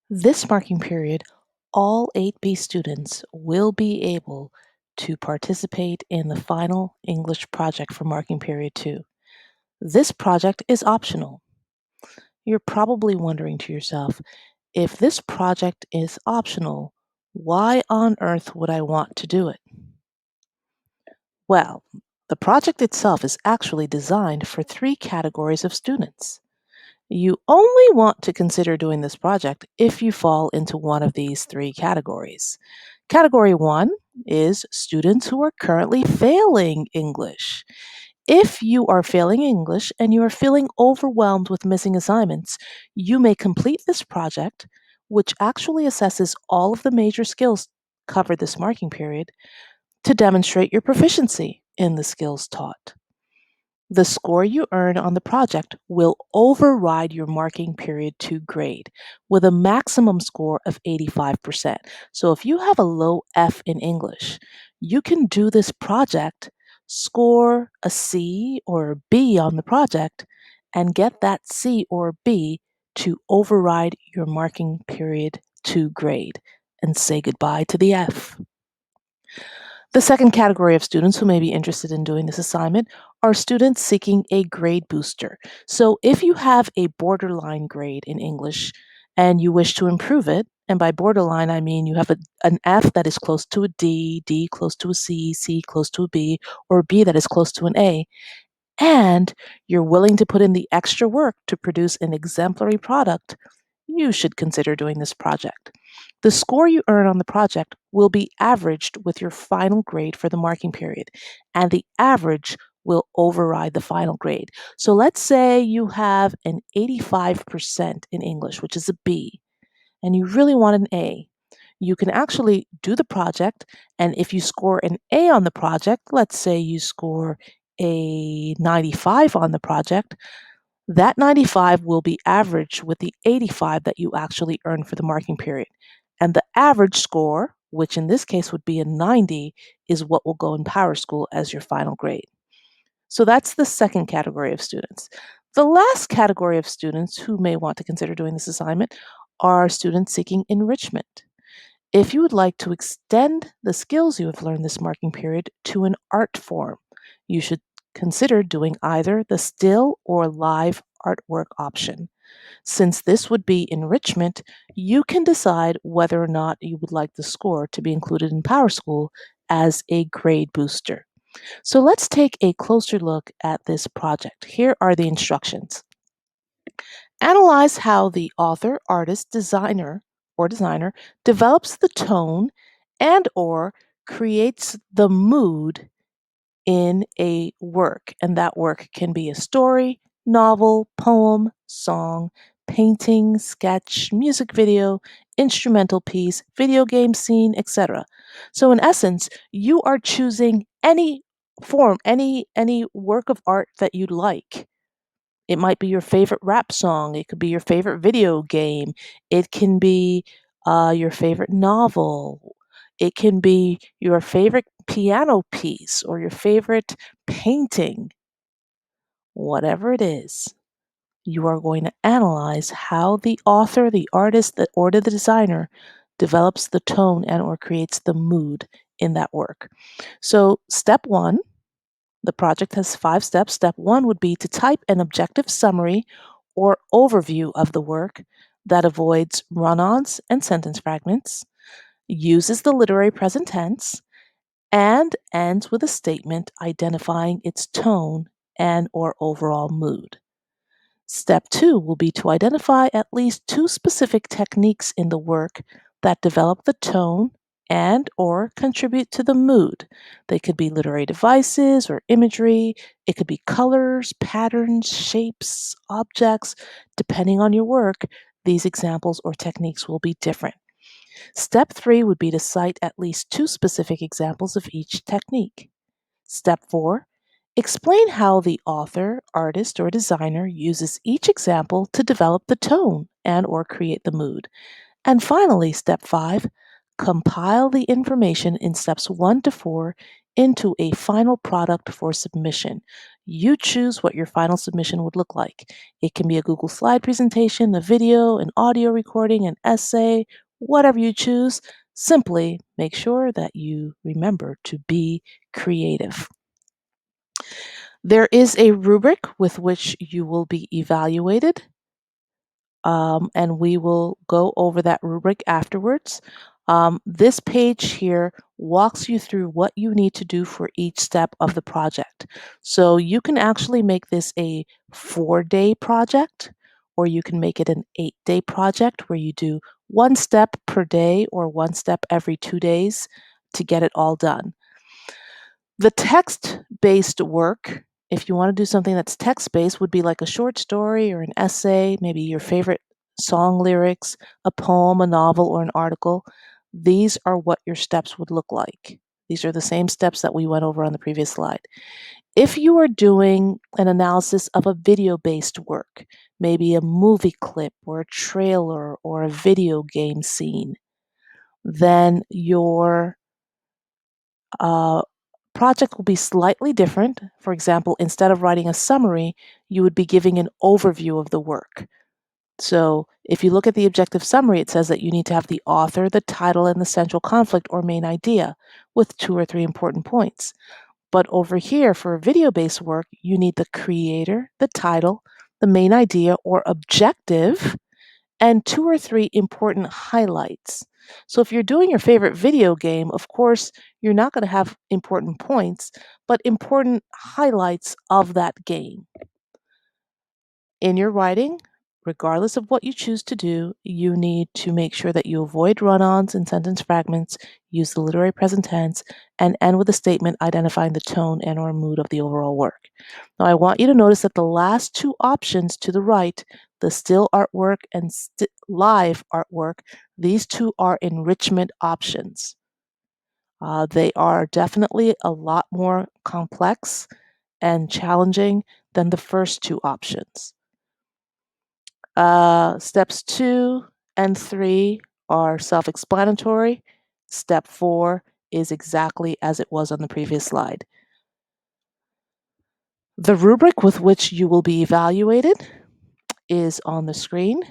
This marking period, all 8B students will be able to participate in the final English project for marking period 2. This project is optional. You're probably wondering to yourself, if this project is optional, why on earth would I want to do it? Well, the project itself is actually designed for 3 categories of students. You only want to consider doing this project if you fall into one of these 3 categories. Category 1 is students who are currently failing English. If you are failing English and you are feeling overwhelmed with missing assignments, you may complete this project, which actually assesses all of the major skills covered this marking period, to demonstrate your proficiency in the skills taught. The score you earn on the project will override your marking period 2 grade with a maximum score of 85%. So if you have a low F in English, you can do this project, score a C or a B on the project, and get that C or B to override your marking period 2 grade and say goodbye to the F. The second category of students who may be interested in doing this assignment are students seeking a grade booster. So if you have a borderline grade in English and you wish to improve it, and by borderline I mean you have an F that is close to a D, D close to a C, C close to a B, or a B that is close to an A, and you're willing to put in the extra work to produce an exemplary product, you should consider doing this project. The score you earn on the project will be averaged with your final grade for the marking period, and the average will override the final grade. So let's say you have an 85% in English, which is a B, and you really want an A. You can actually do the project, and if you score an A on the project, let's say you score a 95 on the project, that 95 will be averaged with the 85 that you actually earned for the marking period. And the average score, which in this case would be a 90, is what will go in Power School as your final grade. So that's the second category of students. The last category of students who may want to consider doing this assignment are students seeking enrichment. If you would like to extend the skills you have learned this marking period to an art form, you should consider doing either the still or live artwork option. Since this would be enrichment, you can decide whether or not you would like the score to be included in Power School as a grade booster. So let's take a closer look at this project. Here are the instructions. Analyze how the author, artist, designer develops the tone and or creates the mood in a work. And that work can be a story, novel, poem, song, painting, sketch, music video, instrumental piece, video game scene, etc. So in essence, you are choosing any form, any work of art that you like. It might be your favorite rap song. It could be your favorite video game. It can be your favorite novel. It can be your favorite piano piece or your favorite painting. Whatever it is, you are going to analyze how the author, the artist, or the designer develops the tone and or creates the mood in that work. So step 1, the project has 5 steps. Step 1 would be to type an objective summary or overview of the work that avoids run-ons and sentence fragments, uses the literary present tense, and ends with a statement identifying its tone and or overall mood. Step 2 will be to identify at least 2 specific techniques in the work that develop the tone and or contribute to the mood. They could be literary devices or imagery. It could be colors, patterns, shapes, objects. Depending on your work, these examples or techniques will be different. Step 3 would be to cite at least 2 specific examples of each technique. Step 4, explain how the author, artist, or designer uses each example to develop the tone and or create the mood. And finally, step 5, compile the information in steps 1 to 4 into a final product for submission. You choose what your final submission would look like. It can be a Google slide presentation, a video, an audio recording, an essay, whatever you choose. Simply make sure that you remember to be creative. There is a rubric with which you will be evaluated, and we will go over that rubric afterwards. This page here walks you through what you need to do for each step of the project. So you can actually make this a 4-day project, or you can make it an 8-day project where you do one step per day or one step every 2 days to get it all done. The text-based work, if you want to do something that's text-based, would be like a short story or an essay, maybe your favorite song lyrics, a poem, a novel, or an article. These are what your steps would look like. These are the same steps that we went over on the previous slide. If you are doing an analysis of a video-based work, maybe a movie clip or a trailer or a video game scene, then your project will be slightly different. For example, instead of writing a summary, you would be giving an overview of the work. So if you look at the objective summary, it says that you need to have the author, the title, and the central conflict or main idea with 2 or 3 important points. But over here, for a video-based work, you need the creator, the title, the main idea or objective, and 2 or 3 important highlights. So if you're doing your favorite video game, of course, you're not going to have important points, but important highlights of that game. In your writing, regardless of what you choose to do, you need to make sure that you avoid run-ons and sentence fragments, use the literary present tense, and end with a statement identifying the tone and or mood of the overall work. Now, I want you to notice that the last 2 options to the right, the still artwork and live artwork, these 2 are enrichment options. They are definitely a lot more complex and challenging than the first 2 options. Steps 2 and 3 are self-explanatory. Step 4 is exactly as it was on the previous slide. The rubric with which you will be evaluated is on the screen.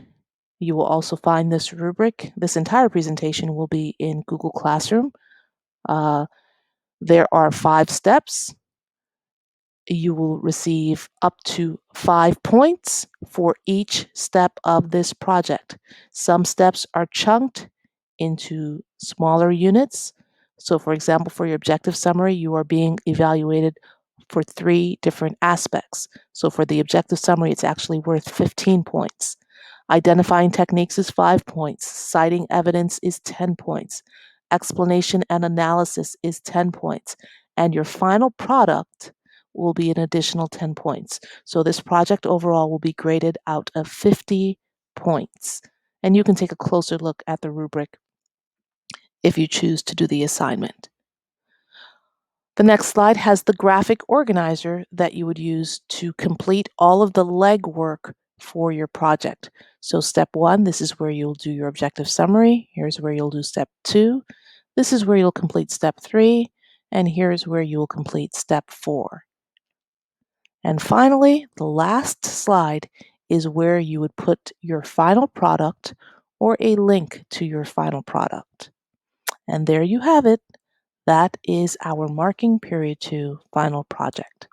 You will also find this rubric. This entire presentation will be in Google Classroom. There are 5 steps. You will receive up to 5 points for each step of this project. Some steps are chunked into smaller units. So for example, for your objective summary, you are being evaluated for 3 different aspects. So for the objective summary, it's actually worth 15 points. Identifying techniques is 5 points. Citing evidence is 10 points. Explanation and analysis is 10 points. And your final product will be an additional 10 points. So this project overall will be graded out of 50 points. And you can take a closer look at the rubric if you choose to do the assignment. The next slide has the graphic organizer that you would use to complete all of the legwork for your project. So step 1, this is where you'll do your objective summary. Here's where you'll do step 2. This is where you'll complete step 3. And here's where you will complete step 4. And finally, the last slide is where you would put your final product or a link to your final product. And there you have it. That is our marking period 2 final project.